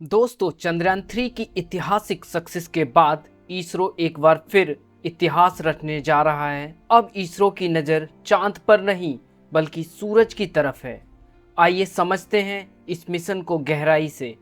दोस्तों, चंद्रयान 3 की ऐतिहासिक सक्सेस के बाद इसरो एक बार फिर इतिहास रचने जा रहा है। अब इसरो की नज़र चांद पर नहीं बल्कि सूरज की तरफ है। आइए समझते हैं इस मिशन को गहराई से।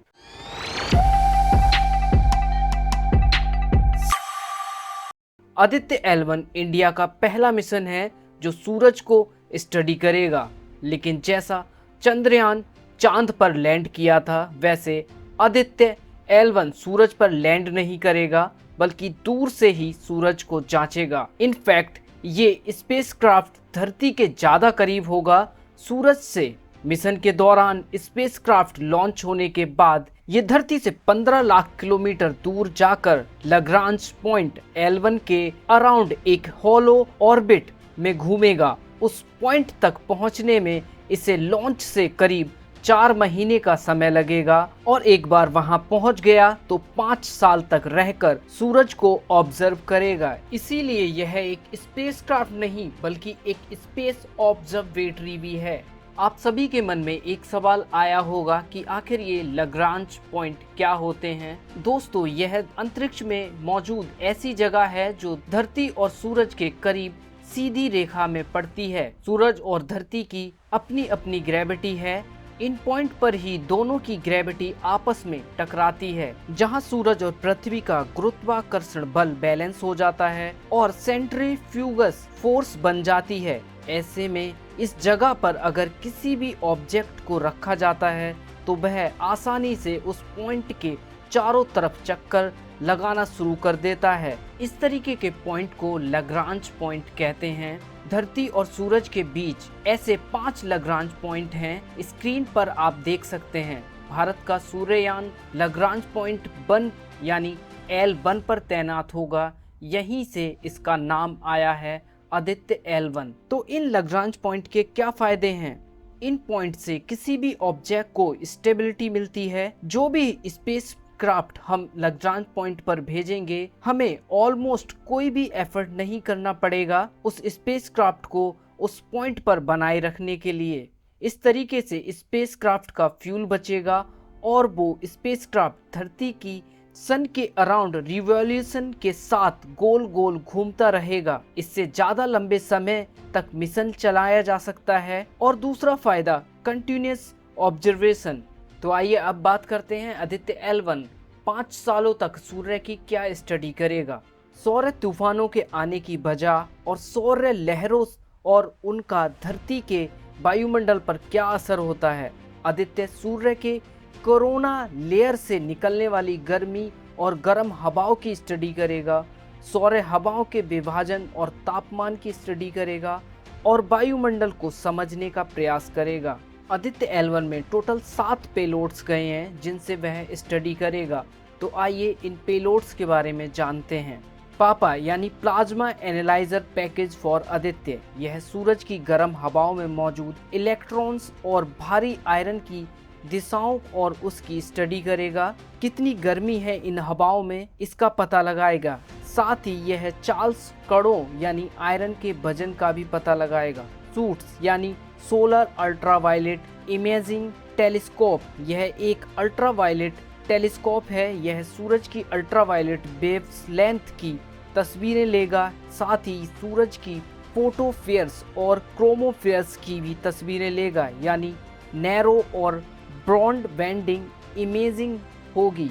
आदित्य L1 इंडिया का पहला मिशन है जो सूरज को स्टडी करेगा। लेकिन जैसा चंद्रयान चांद पर लैंड किया था, वैसे आदित्य L1 सूरज पर लैंड नहीं करेगा बल्कि दूर से ही सूरज को जांचेगा। इनफैक्ट ये स्पेसक्राफ्ट धरती के ज़्यादा करीब होगा सूरज से। मिशन के दौरान स्पेसक्राफ्ट लॉन्च होने के बाद ये धरती से 15 लाख किलोमीटर दूर जाकर लाग्रांज पॉइंट L1 के अराउंड एक हॉलो ऑर्बिट में घूमेगा। उस पॉइंट तक पहुंचने में इसे लॉन्च से करीब 4 महीने का समय लगेगा और एक बार वहां पहुंच गया तो 5 साल तक रहकर सूरज को ऑब्जर्व करेगा। इसीलिए यह एक स्पेसक्राफ्ट नहीं बल्कि एक स्पेस ऑब्जर्वेटरी भी है। आप सभी के मन में एक सवाल आया होगा कि आखिर ये लाग्रांज पॉइंट क्या होते हैं। दोस्तों, यह अंतरिक्ष में मौजूद ऐसी जगह है जो धरती और सूरज के करीब सीधी रेखा में पड़ती है। सूरज और धरती की अपनी अपनी ग्रेविटी है। इन पॉइंट पर ही दोनों की ग्रेविटी आपस में टकराती है, जहां सूरज और पृथ्वी का गुरुत्वाकर्षण बल बैलेंस हो जाता है और सेंट्रीफ्यूगस फोर्स बन जाती है। ऐसे में इस जगह पर अगर किसी भी ऑब्जेक्ट को रखा जाता है तो वह आसानी से उस पॉइंट के चारों तरफ चक्कर लगाना शुरू कर देता है। इस तरीके के पॉइंट को लाग्रांज पॉइंट कहते हैं। धरती और सूरज के बीच ऐसे 5 लाग्रांज पॉइंट हैं। स्क्रीन पर आप देख सकते हैं। भारत का सूर्ययान लाग्रांज पॉइंट 1 यानी L1 पर तैनात होगा। यहीं से इसका नाम आया है आदित्य L1। तो इन लाग्रांज पॉइंट के क्या फायदे हैं? इन पॉइंट से किसी भी ऑब्जेक्ट को स्टेबिलिटी मिलती है। जो भी स्पेस क्राफ्ट हम लाग्रांज पॉइंट पर भेजेंगे, हमें ऑलमोस्ट कोई भी एफर्ट नहीं करना पड़ेगा उस स्पेस क्राफ्ट को उस पॉइंट पर बनाए रखने के लिए। इस तरीके से स्पेस क्राफ्ट का फ्यूल बचेगा और वो स्पेस क्राफ्ट धरती की सन के अराउंड रिवॉल्यूशन के साथ गोल गोल घूमता रहेगा। इससे ज्यादा लंबे समय तक मिशन चलाया जा सकता है। और दूसरा फायदा, कंटिन्यूस ऑब्जर्वेशन। तो आइए अब बात करते हैं आदित्य L1 5 सालों तक सूर्य की क्या स्टडी करेगा। सौर तूफानों के आने की वजह और सौर लहरों और उनका धरती के वायुमंडल पर क्या असर होता है। आदित्य सूर्य के कोरोना लेयर से निकलने वाली गर्मी और गर्म हवाओं की स्टडी करेगा। सौर हवाओं के विभाजन और तापमान की स्टडी करेगा और वायुमंडल को समझने का प्रयास करेगा। आदित्य L1 में टोटल 7 पेलोड्स गए हैं जिनसे वह स्टडी करेगा। तो आइए इन पेलोड्स के बारे में जानते हैं। पापा यानी plasma analyser package for Aditya. यह सूरज की गर्म हवाओं में मौजूद इलेक्ट्रॉन्स और भारी आयरन की दिशाओं और उसकी स्टडी करेगा। कितनी गर्मी है इन हवाओं में, इसका पता लगाएगा। साथ ही यह चार्ल्स कणों यानी आयरन के वजन का भी पता लगाएगा। सूट्स यानी सोलर अल्ट्रावायलेट इमेजिंग टेलीस्कोप। यह एक अल्ट्रावायलेट टेलीस्कोप है। यह सूरज की अल्ट्रावायलेट वेव्स लेंथ की तस्वीरें लेगा। साथ ही सूरज की फोटोफेयर्स और क्रोमोफेयर्स की भी तस्वीरें लेगा, यानी नैरो और ब्रॉड बैंडिंग इमेजिंग होगी।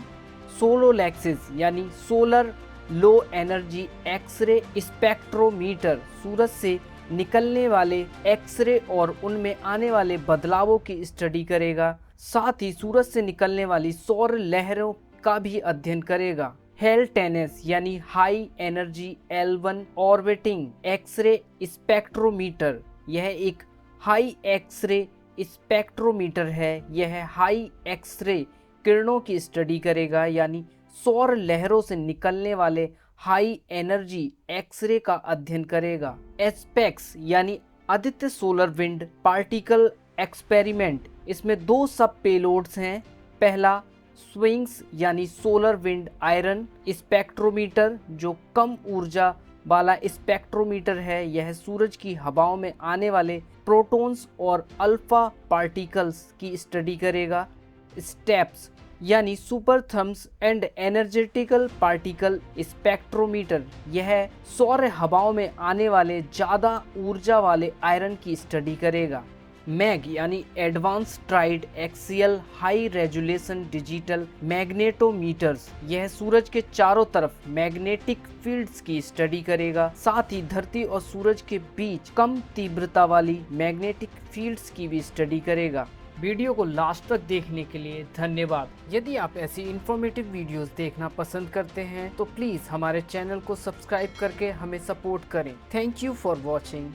सोलोलैक्सिस यानी solar low energy x ray spectrometer सूरज से निकलने वाले एक्सरे और उनमें आने वाले बदलावों की स्टडी करेगा। साथ ही सूरज से निकलने वाली सौर लहरों का भी अध्ययन करेगा। हेलटेनेस यानी high energy L1 orbiting X-ray spectrometer. यह एक हाई एक्सरे स्पेक्ट्रोमीटर है। यह हाई एक्सरे किरणों की स्टडी करेगा, यानी सौर लहरों से निकलने वाले हाई एनर्जी एक्सरे का अध्ययन करेगा। एस्पेक्स यानी Aditya solar wind particle experiment. इसमें 2 सब पेलोड्स हैं। पहला स्विंग्स यानी सोलर विंड आयरन स्पेक्ट्रोमीटर, जो कम ऊर्जा वाला स्पेक्ट्रोमीटर है। यह सूरज की हवाओं में आने वाले प्रोटॉन्स और अल्फा पार्टिकल्स की स्टडी करेगा। स्टेप्स यानी सुपर थर्म्स एंड एनर्जेटिकल पार्टिकल स्पेक्ट्रोमीटर। यह सौर हवाओं में आने वाले ज्यादा ऊर्जा वाले आयरन की स्टडी करेगा। मैग यानी advance triaxial high resolution digital magnetometers, यह सूरज के चारों तरफ मैग्नेटिक फील्ड्स की स्टडी करेगा। साथ ही धरती और सूरज के बीच कम तीव्रता वाली मैग्नेटिक फील्ड्स की भी स्टडी करेगा। वीडियो को लास्ट तक देखने के लिए धन्यवाद। यदि आप ऐसी इंफॉर्मेटिव वीडियोस देखना पसंद करते हैं तो प्लीज हमारे चैनल को सब्सक्राइब करके हमें सपोर्ट करें। Thank you for watching.